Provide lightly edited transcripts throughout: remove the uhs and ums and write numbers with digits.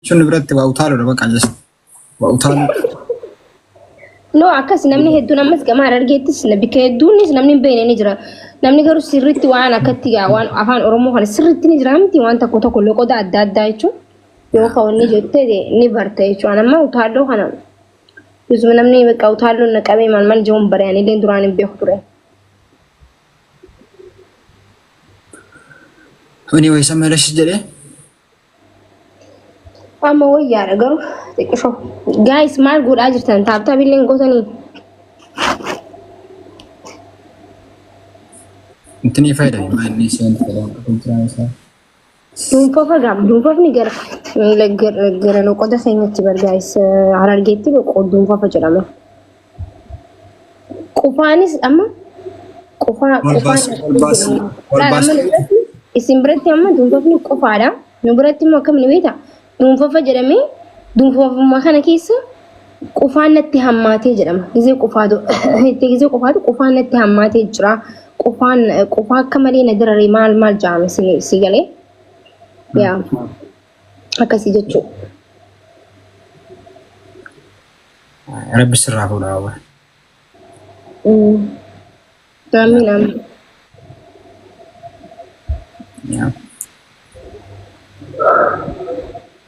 شنو برتب أوتار ولا بقى جالس وأوتار لو عكس نمني هدونا مس كمان رجعتش نبيك هدوني نمني بيني نجرا نمني قالوا سرتي وأنا كتيجا وأنا أفان أرومو خالص سرتي نجرا أمتي وأنت كنت كله كده أداد دايتشو يو خوني جت دي نبرتايتشو أنا ما أوتار له خنا يزمن نمني بقى أوتار له نكابي من جون برياني لين دراني بيخبره هوني ويسمى ليش جري أما ويا رجال تكشف guys ما نقول أجر تاب تابي لين قطني انتني فايدة ما إني سين كلام كنت راسا دومفا جام دومفا نيجر لجر لو كده سينك تبر guys على الجيتي بقول دومفا فجرامه كوفانيس أما كوفا لا أما اسم برتي أما دومفا فيني كوفادا نبرتي ما كم نبيتا دومفا فجرامه دومفا ما خنا كيسه قفان نتهماتي جرم إذا قفادو إذا قفادو قفان نتهماتي جرا قفان كمالي ندر مال جام سيجالي يا أكاسي جتشو رب السرعة ولا هو آمين آمين يا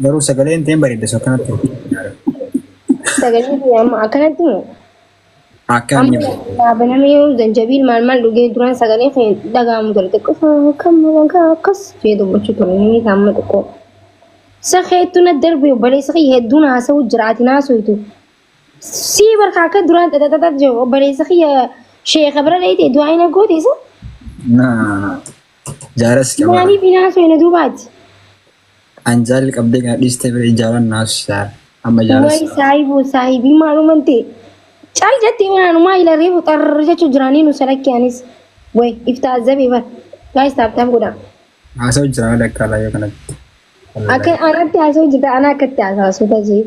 baru sekalian tembak di desokan itu سجلني يا أما أكنت مو akan أما بنامي زنجبيل مال لوجي دران سجلني في دعام دلته كم كس في دو بچو توني تام تكو سخيتو ندر بيو بلي سخي هدونا هسو جراتنا سويتو سيبر خاكا دران تتا جو بلي سخي شيء خبر لي تي دعينا قوتي سو nah jaras ماني kemana بينا سوينا دوبات anjal kabde nggak di step jalan nasar ama jaras وي صاحبي معلومتي چال جتي وانا ما الى ريب ترجع جراني نسلك يانس وي افتح زبي بس guys تاب كده asal jalan lek kala ya kan akan anak tiasa juga anak ketiasa sudah sih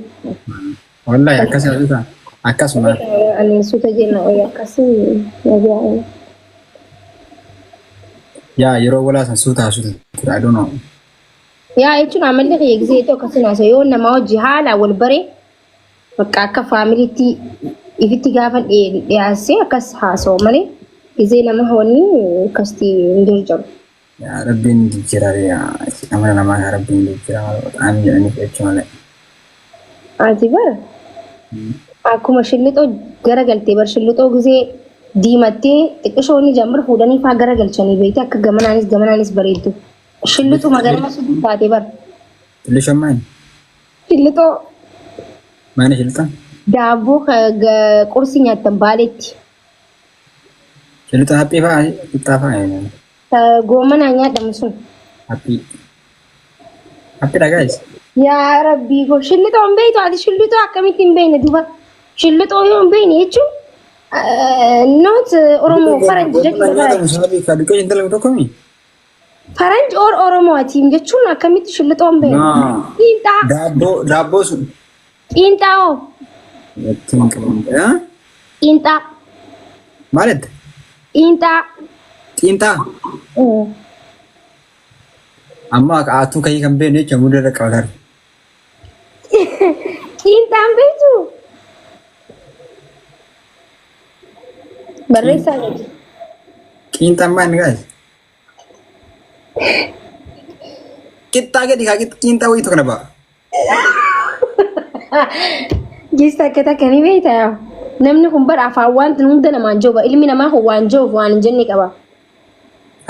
wallahi akas itu akas mah anak sudah jadi oh ya kasih ya dia ya yoro wala suta I don't know ya itu namanya kayak gitu itu kasih nasi yo nama jihala wal bari baka ka family ti ifiti gafan ya sih akas haso mali izay nama hawani kasti ndurjam ya rabbin dikira ya amana nama rabbin dikira am yani kecole ajibar aku mashillito garagalti bar shillito gize diimatti xiqqishoonni jambar fuudhanii faa garagalchanii beekti akka gamanaanis bareeddu shillitu magaalaa suduu taate bar lishamman shillitoo mana shiltan daabboo qursi nyaattan baaleetti shiltan happy fa itafa goomanaa nyaadhamu sun happy da guys yaa rabbii ko shillitoo hin beeytu ati shillitoo akkamitti hin beeyne duba shillitoo yoo hin beeyne jechuun not oromoo faranji jechuudha faranji or oromootiin jechuun akkamitti shillitoo hin beeyne qiinxaa daabbo sun qiinxaa oo qiinxaa ማለት qiinxaa amma atu kai kan be ne ke mu da kawar qiinxaan beektu barreessaa gaji kintan man guys kita gadi kagit kinta itu kenapa Gista kita kani beekta namni kun bar afaan wanti hunda namaan jooba ilmi namaa kun waan joof waan hin jenne qaba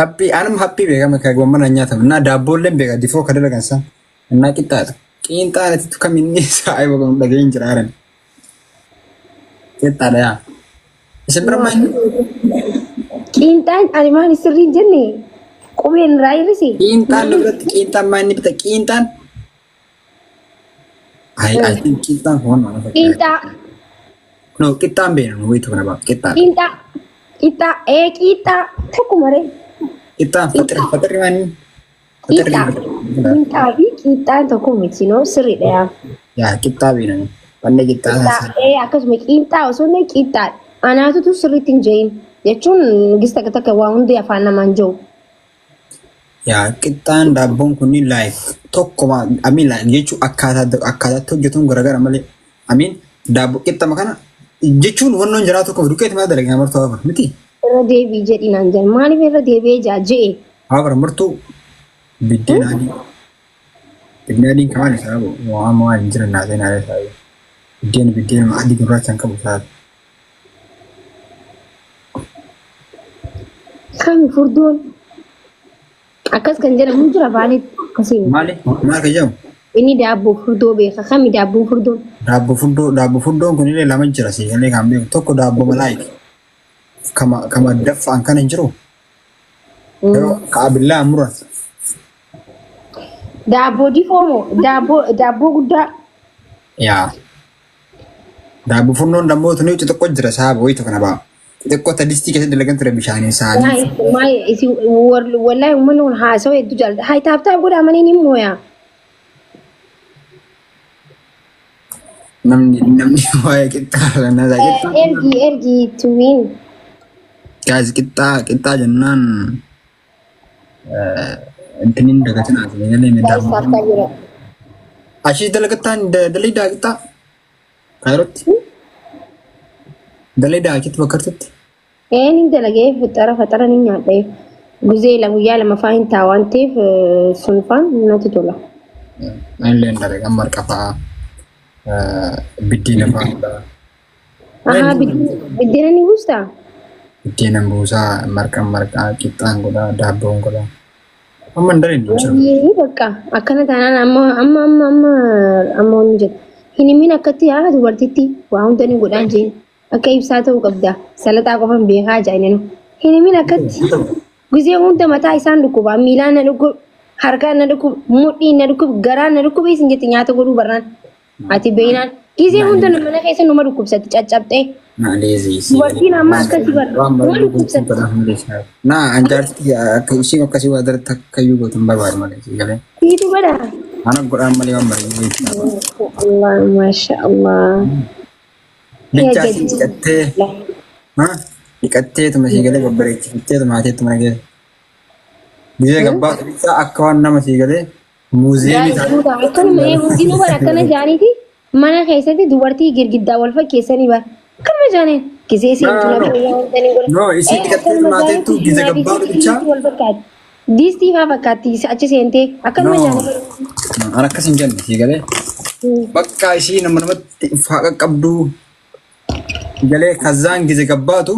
happy anam happy bega maka gomana nyata na dabolen bega difo kadala gansa na kita kinta na tu kaminni sai bago daga injiraran kita da ya sebenarnya qiinxaan animaan sirrii jenne qubeen raayirisi kintan nubrat kintan man ni bita kintan I think kintan hon qiinxaa no kita be no itu kenapa kita qiinxaa tokko maree kita fatir man qiinxaa fi qiinxaan tokko miti no sirriidha yaa ya kita binan pandai kita akkasuma qiinxaa osoo inni qiinxaa anaatutu sirriitti hin jeeyin jechuun gista takka waa hundi afaan namaan jiru yaa qixxaan daabboon kunniin like tokkuma amiin like jechuun akkaataatti hojjetuun garagara malee amiin daabboo qixxama kana jechuun wannoon jiraa tokko duqqeeti maa dalagaa martuu hafa miti. Irra deebii jedhi naan jedhan maaliif irra deebi'ee jaajjee? Hafa martuu biddeen adii biddeen adiin kamaan isaa waan hin jiran naasee naasee isaa biddeen adii gurraachaan qabu isaa. Kami furduun akkas kan jedhamu jira baaleetti akkasii. Maal kan jedhamu? Inni daabboo furdoo beeka. Kami daabboon furdoon? Daabboo furdoon kun illee lama jira siigalee kan beeku tokko daabboo malaayika kama daffaan kan hin jiru. Kaabillaa muran. Daabboo difoomoo daabboo guddaa. Yaa daabboo furdoon dammoo tuni xixiqqoo jira saaba wayitu kana ba'a. Xixiqqoo tadistii keessatti dalagan ture bishaanii isaanii. Wallahi uummanni kun haasawaa hedduu jaalladha. Haa taaptaa godhaa malee ni mooyaa. Namni waa'ee qixxaa nasa qixxaa. Ergi tuwiin. Gaas qixxaa jennaan intiniin dagatin ati galee miidhamaa. Ashii dalagattaan daliidaa qixxaa kaayirootti. Daliidaa achitti bakkartutti. Ni dalagee faxara ni nyaadha. Guzee guyyaa lama fa'aa hin ta'a waan ta'eef sunfaan natti tola. Illee dalagaa marqafaa biddeena fa'aa. Biddeena ni buustaa? Biddeena buusaa marqaa qixxaan godhaa daabboon godhaa. Amma hin dareen jiru. Bakka akkana taanaan amma wanni jedhu. Hin himin akkatti haa dubartitti waa hunda ni godhaan jeen. Akka ibsaa ta'uu qabda. Salataa qofan beekaa jaa'inanu. Hin himin akkatti. Guzee hunda mataa isaan dhukkuba. Miilaan na dhukkuba. Harkaan na dhukkuba. Mudhiin na dhukkuba. Garaan na dhukkuba. Isin jetti nyaata godhuu barraan. Ati beeynaan. Gizee hunda mana keessa numa dhukkubsatti caccabxee. Dubartiin amma akkasii barra. Numa dhukkubsatti. Naa anjaarti akka isheen akkasii waa darata akka iyyuu gootan barbaadu malee galee. Hiitu godha. Ana godhaan malee waan bareedu. Allah masha Allah. Bichaati dhiqattee tuma siigalee babbareechifattee tuma haatee tuma nagee. Gizee gabbaa isaa akka waan nama siigalee muuziyeemii ta'a. Akkanuma hundinuu bara akkana jaaniiti mana keessatti dubartii girgiddaa wal fakkeessanii bara. Akkanuma jaaniin gizee seentu na biyyaa wantanii godha. No isii dhiqattee tuma haateettu gizee gabbaa bichaa. Diistii faa fakkaatti achi seentee akkanuma jaaniin. An akkas hin jenne siigalee. Bakka ishii namatti faaqa qabdu. Galee kazaan gize gabbaatu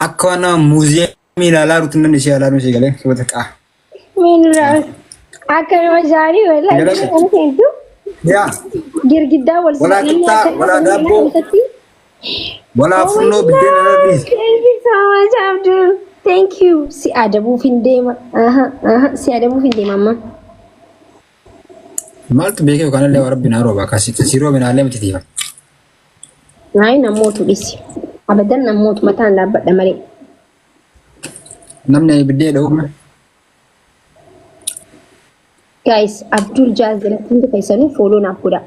akka waan muuziyeemii ilaalaa ruutu nan ishee ilaaluu ishee galee sabata qaa. Miinirraa akka nama jaarii walaa seentu girgiddaa wal walaa qixxaa walaa daabboo walaa furnoo biddeen alarriis. Thank you so much Abdul. Thank you. Si adabuuf hin deema. Si adabuuf hin deema amma. Maaltu beekee yookaan illee warra binaa rooba akkasii si roobinaa illee miti tiifa. Naai namootu dhisi. Abadan namootu mataan dhaabbadha malee. Namni biddee dha'uuma. Guys, Abdul Jazz jalatti hundi keessanuu fooloo naaf godha.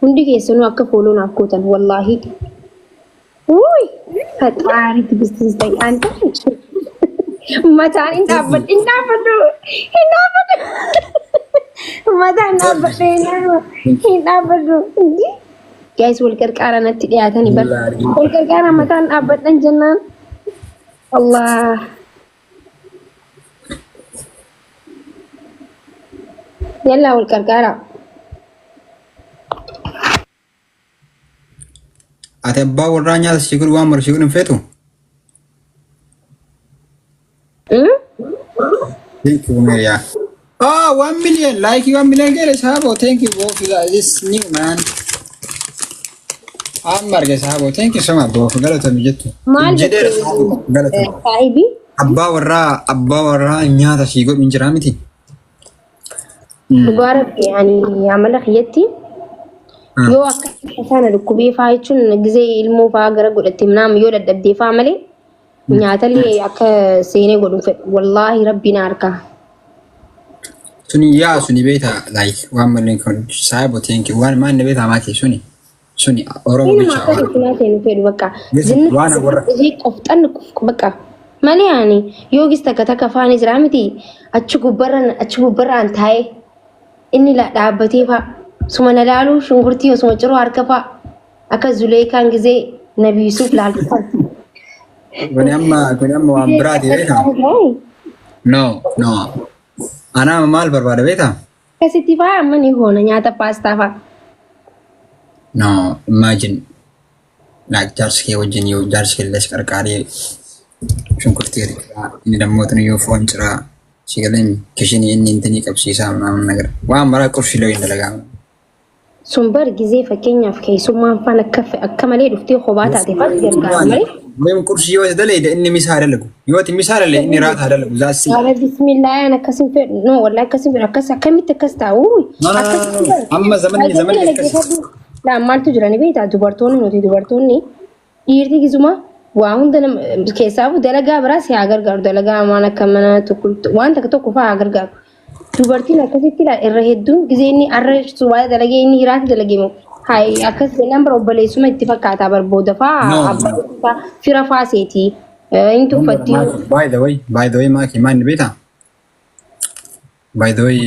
Hundi keessanuu akka fooloo naaf gootan wallaahi. Wuuy! Faxaari tigistis ta'e anta. Mataan hin dhaabbadhu. Mataan hin dhaabbadhu. Guys, wal qarqaara natti dhiyaatanii bar. Wal qarqaara mataan dhaabbadhan jennaan. Allah. Yalla wal qarqaara. Ati abbaa warraa nyaata ishee godhu waan mara ishee godhu hin feetu? Thank you, Maria. Oh, 1 million. Like you 1 million get Sabo. Thank you both for this new man. I'm Marga Sabo. Thank you so much, bro. Forgot to meet you. Saibi? Abba warra nyata shi go min jiramiti. Mubarak yani amala khiyati. Yo akka sana dukube fa yechun gize ilmu fa gara godatti minam yo dadabde fa amale. Nyata li akka seene godun fed wallahi rabbina arka. Suni beta like one million con Sabo. Thank you. One man beta maki suni. Oromo bicha. Ini maka sini fedu baka. Jinni qoftan baka. malee ani yoogis takka afaan Islaamiti achi gubbarraan taa'ee inni dhaabbatee fa'a suma na laaluu shunkurtii osuma ciroo harka fa'a akka Zuleekaan gizee Nabi Yusuf laalchisan. Kuni amma waan biraati beekama. No. Ana maal barbaada beekama? Akkasitti fa'a amma ni hoona nyaata paastaa fa'a. No, imagine. Like jaarsi kee wajjin yoo jaarsi kee illee qarqaaree shunkurtii inni dammootni yoo foon ciraa sigaleen kishinii inni intanii qabsiisaa naannoo nagar waan maraa qurshii loo hin dalagamu. Sun bar gizee fakkeenyaaf keessummaan faan akka malee dhuftee kophaa taate fa'a gargaara malee. Meem qurshii yoo dalee inni misaa dalagu yoo misaa dalee inni raataa dalagu zaasi. Yaa bismillah ana akkasin fedhu no wallahi akkasin fedhu akkamitti akkas taa'u. Amma zamanni akkas. Laa maaltu jirani beektaa dubartoonni dhiirti gizuma waa hunda keessaafu dalagaa biraas haa gargaaru dalagaa waan akka mana waan tokko fa'aa haa gargaaru. Dubartiin akkasitti irra hedduun gizee inni arra subaa dalagee inni hiraati dalageemu akkas jennaan bara obboleessuma itti fakkaataa barbooda fa'aa fira fa'aa seetii inni tuffatti. By the way maaki maanni beektaa? By the way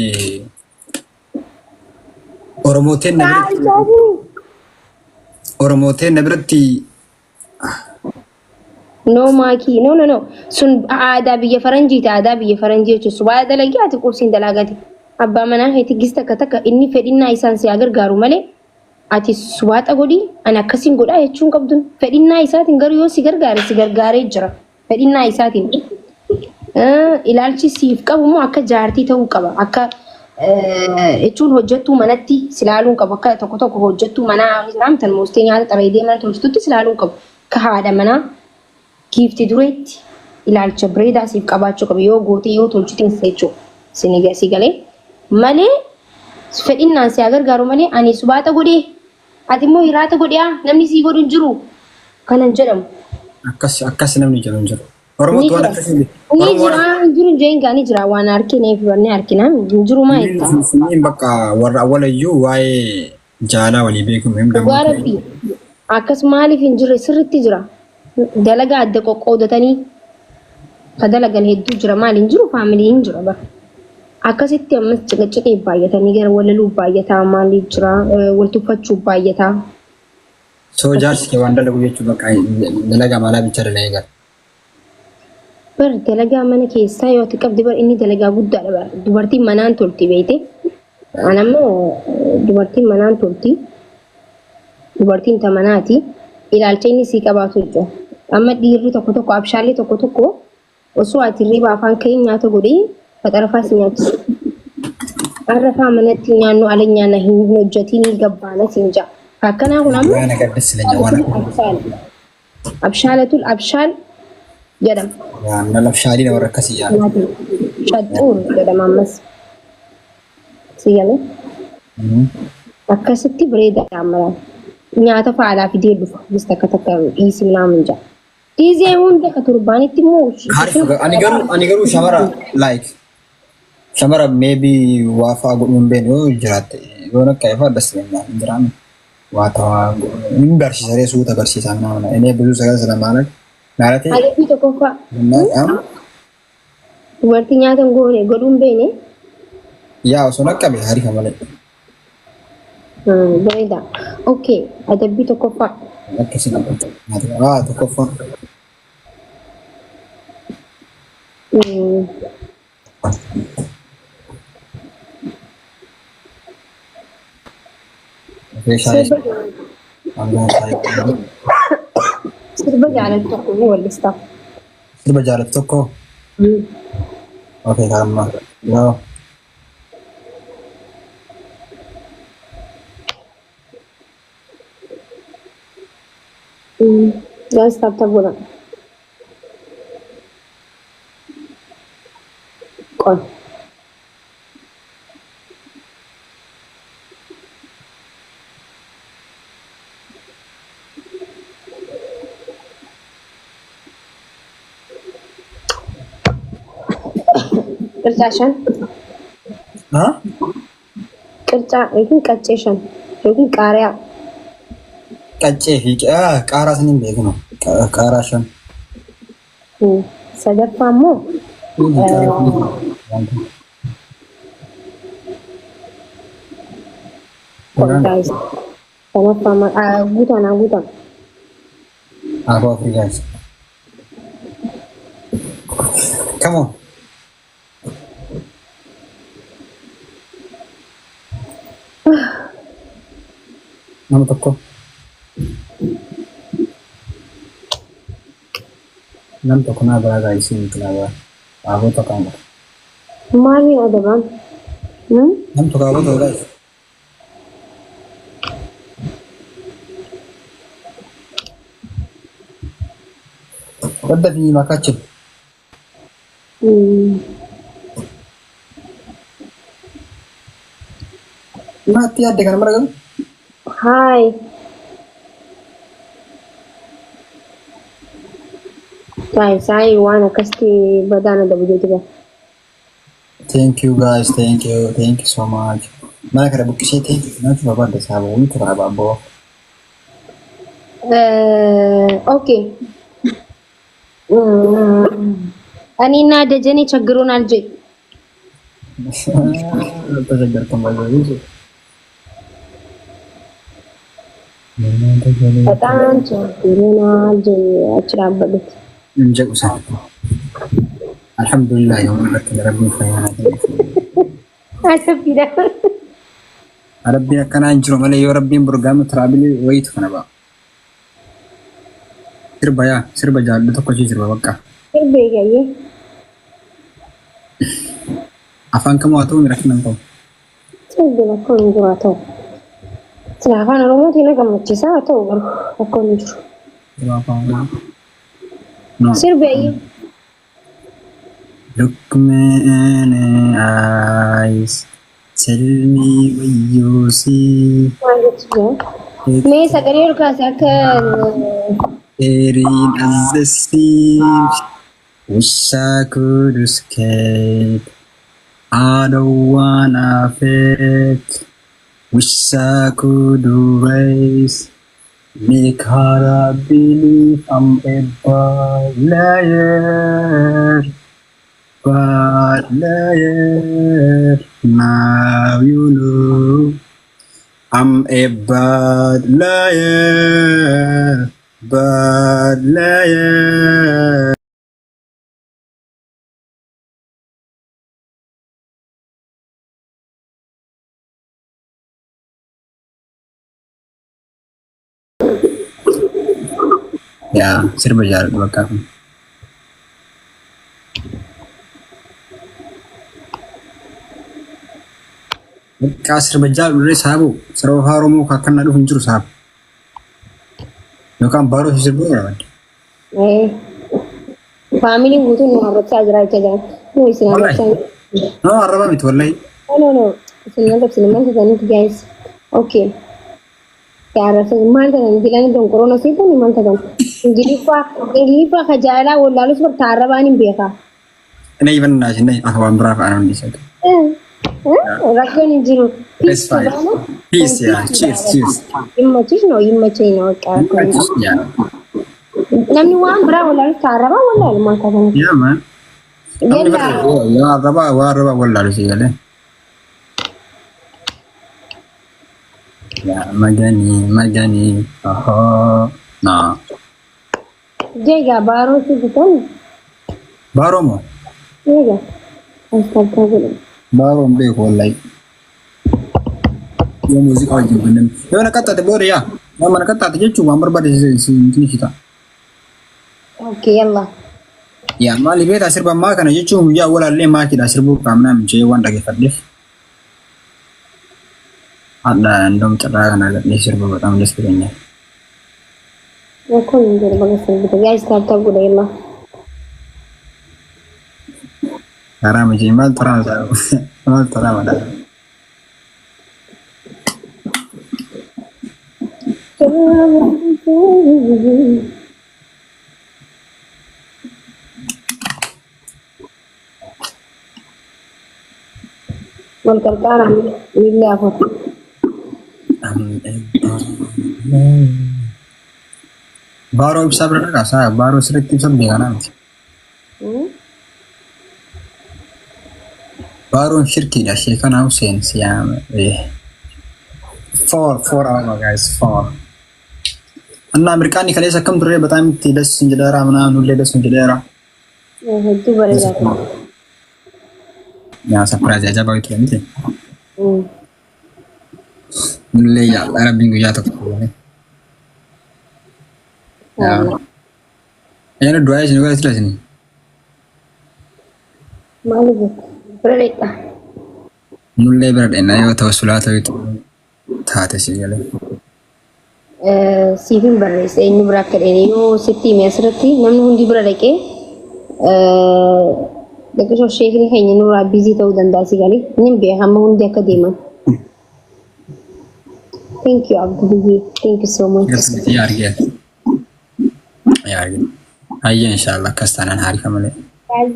Oromooteen na biratti no maaki no sun aadaa biyya faranjiiti aadaa biyya faranjii jechuun subaa dalagee ati qursiin dalaagati abbaa manaa heeti gis takka inni fedhinnaa isaan si gargaaru malee ati subaaxa godhii ani akkasiin godhaa jechuun qabdu fedhinnaa isaatiin garuu yoo si gargaaree jira fedhinnaa isaatiin ilaalchi siif qabu immoo akka jaartii ta'uu qaba akka jechuun hojjettuu manatti silaaluun qabu akka tokko hojjettuu manaa jiraamtan moostee nyaata xareedee mana tolchitutti silaaluun qabu ka haadha manaa giifti dureetti ilaalcha bireedaa siif qabaachuu qabu yoo gootee yoo tolchitiin jechuudha si galee malee fedhinnaan si gargaaru malee ani subaaxa godhee ati immoo hiraata godhee namni sii godhu hin jiru kanan jedhamu. Akkas namni jedhu hin jiru. Oromoo waan akkasii ni jiru jeengaa ni jira waan arkineef wanni arkinaa jiru maa itti. Sunniin bakka warra awwalayyuu waa'ee jaalala walii beekuun himdamu. Waarabbii akkas maaliif hin jirre sirriitti jira. Dalagaa adda qoqqoodatanii ka dalagan hedduu jira maal hin jiru faamilii hin jira bara. Akkasitti ammas ciqaciqee baay'atanii gara walaluu baay'ataa maalii jira wal tuffachuu baay'ataa. So jaarsi kee waan dalagu jechuun bakka dalagaa maalaa bicha dalagee gara. Bar dalagaa mana keessaa yoo ati qabdi bar inni dalagaa guddaadha bara dubartiin manaan tolti beekte anammoo dubartiin manaan tolti dubartiin ta manaati ilaalcha inni sii qabaatu jira amma dhiirri tokko abshaallee tokko osoo ati riba afaan kee nyaata godhee faxarafaa si nyaachisa arrafaa manatti nyaannu ala nyaanna hin hojjetiin gabbaana siin jaa akkanaa kun ammoo abshaalatul abshaal jedhama. Waan labshaadii warra akkasii jaallatu. Shaxxuur jedhama ammas. Siyalee. Akkasitti bareedaa ammaraan. Nyaata fa'aadaa fidee dhufa. Bis takka dhiisii naamun jaa. Dhiisee hunda ka turbaanitti immoo. Ani garuu shamara maybe waa fa'aa godhuun beenu yoo jiraatte yoo akka ifaa dasseenya hin jiraanne waa ta'aa hin barsiisaree suuta barsiisaa naamna. Inni bisu sagal sana maalan. Haleebii tokko fa'a. Dubartii nyaata godhuun beene. Yaa osoo naqqabe harifa malee. Bareeda. Okay, adabbii tokko fa'a. Akkasii tokko fa'a. Sirba jaalatu tokko ni wallistaa. Sirba jaalatu tokko? Okay, karma. Yoo. Guys, tap bola. Kau. Kerjaan? Hah? Kerja, ini kerjaan. Ini karya. Kacce fi qaaraa saniin beeknu qaaraa shan. sadaffaa immoo guys sadaffaa guutaan Aku free guys. Come on. Nama toko. Nam toko na beraga isi kenapa? Aku toko enggak. Mari ada bang. Nam toko apa tuh guys? Kada fi makacin. Mati ada kan mereka? Hai. Saya wana kasti badana da video juga. Thank you guys, thank you so much. Mana kada bukti sih thank you. Nanti bapak ada sahabat itu apa boh? Okay. Anina ደጀኔ ቸግሮናል ጄ ተቸገርኩም ባይዘው በጣም ቸግሮናል ጄ አችራበሉት እንጀቁሳ አልহামዱሊላህ የሆነለት ረቢ ፈያናት አሰፊዳ ረቢ ከናንጅሮ ማለ የረቢን ፕሮግራም ትራብል ወይት ከነባ sirba jaallu tokko sirba bakka sirbe gaye afaan kamu atau miraknan kau sirbe bakko njura to sina afaan oromo tina gamachisa to bakko njura no sirbe gaye look me in the eyes tell me what you see me sagare ka saka Erin as the sea, wish I could escape. I don't wanna fit. Wish I could erase. Make her believe I'm a bad liar. Now you know I'm a bad liar. But liar. Ya, sirba jalan bakka. Bakka sirba jalan udah sabu. Sirba haromu kakak nadu hunjur sabu. Kan baru sirba orang. Family ngutu no arrabsa ajra chaja. No isna arrabsa. No arraba mit wallahi. No. Isna arrabsa man ta guys. Okay. Arrabsa man ta dilani don corona sita ni man ta don. Ingilifa khajala wala lu sur tarabani beka. Ini even nasi ini ahwan berapa anak di situ. Rakkan injiru. It's fine. Peace ya. Cheers. Immachi no. Ya. Namni waan bira wala saraba wala man ka tan. Ya man. Yalla. Ya raba wala lu sih kale. Ya magani. Aha. Nah. Jega baro si bitan. Baro mo. Jega. Astagfirullah gulu. Baro mbe ko wallahi. Yo musik aja benem. Yo nak kata boleh ya. Mana kata aja cuma berbeda sini kita. Oke yalla. Ya mali beta sirba ma kana jichu ya wala le ma ki da sirbu kamna mje wanda ke fadde ada ndom cara kana le sirbu betam des pirenya Aku ingin bagus sirbu guys kata gue yalla cara mje mal tara ada Malkarkara lillah apa? Baru bisa berada kasa, baru sedikit bisa beli kanan. بارون شركي لا شيء كان حسين سيام إيه 4 hour guys 4 أنا أمريكاني كليسا كم دري بتاعي تيدس سنجدارا منا نولي دس سنجدارا هدو بريلا يا سبرايز أجا باوي تلمتي نولي يا أنا بينجو جاتك يا أنا دوايش نقول تلاتني ما لقيت بريلا نولي برد إن أيوة توصلات ويت تاتي سيجالي siifin barreessa inni biraa akka dheeree yoo sitti hime asirratti namni hundi bira dhaqee dhaqisoo sheekni keenya nurraa biizii ta'uu danda'a si galee inni beekama hundi akka deeman. Thank you Abdu Bihi. Thank you so much. يا رجال يا رجال هيا إن شاء الله كستانا نهاري كمالي Guys,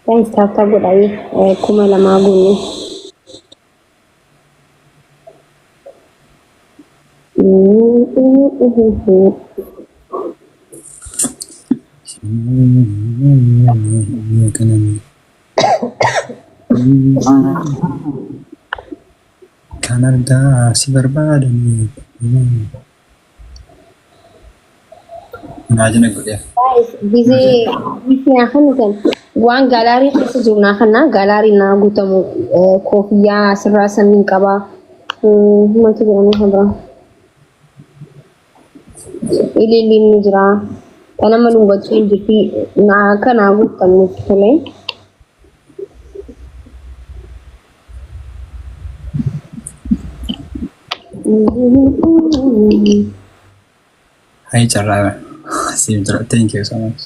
guys, tata godhanii kuma lamaa guunne. Kanada si barbaadani Imagine good yeah. Guys, bisii akan kan waan gaalaarii keessa jiru naa kana gaalaarii naa guutamu koofiyyaa asirraa samiin qaba. Maaltu jedhamee kan biraa? Ililliin ni jira. Kana maluun gochuu hin jirti. Naa kana guutamu tole. Hi Charra. Thank you so much.